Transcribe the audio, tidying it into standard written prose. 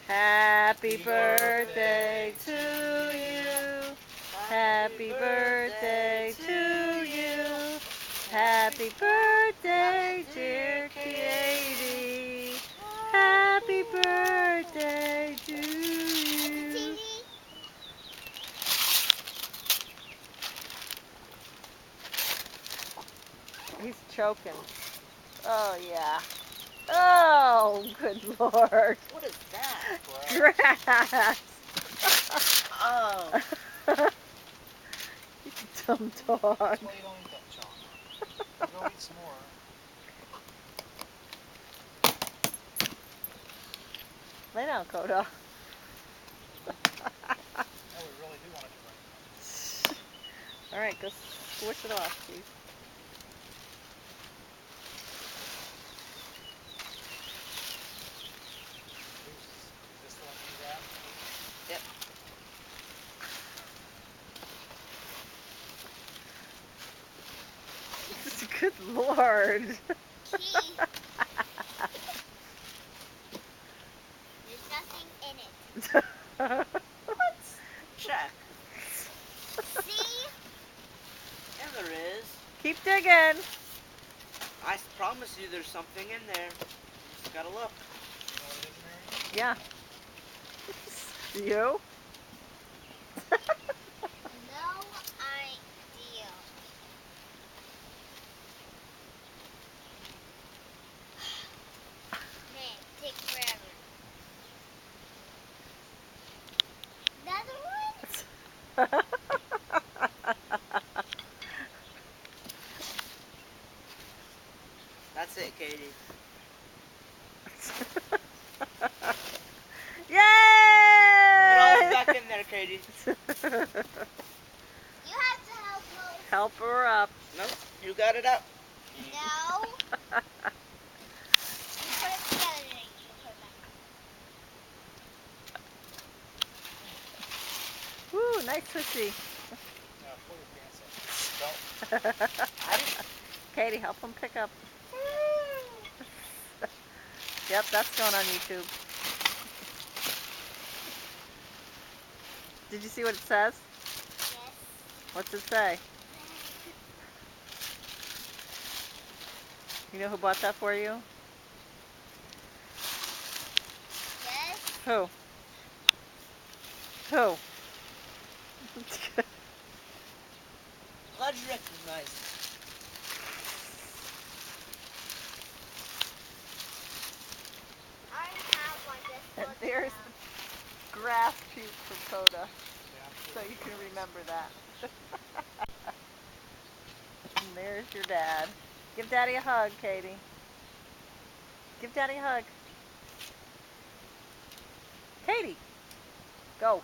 Happy birthday to you. Happy birthday to you. Happy birthday, dear Katie. Happy birthday to you. He's choking. Oh, yeah. Oh, good Lord. What is that? Grass. Oh. You dumb dog. That's why you don't eat that chocolate. Go eat some more. Lay down, Coda. Now we really do want it to break. All right, go squish it off, please. Is this the one you got? Yep. Good Lord. There's nothing in it. What? Check. See? Yeah, there is. Keep digging. I promise you there's something in there. You just gotta look. You know what it is, Mary? Yeah. You? No idea. Man, take forever. Another one? That's it, Katie. Yay! Put all of it back in there, Katie. You have to help Lois. Help her up. Nope, you got it up. No. You put it together and you put it back. Woo, nice tushy. Now pull your pants up. Belt. Katie, help him pick up. Yep, that's going on YouTube. Did you see what it says? Yes. What's it say? You know who bought that for you? Yes. Who? Who? Glad you recognize it. I have one just And for there's now. the grass puke for Coda, Yeah. so you can remember that. And there's your dad. Give Daddy a hug, Katie. Give Daddy a hug. Katie, go.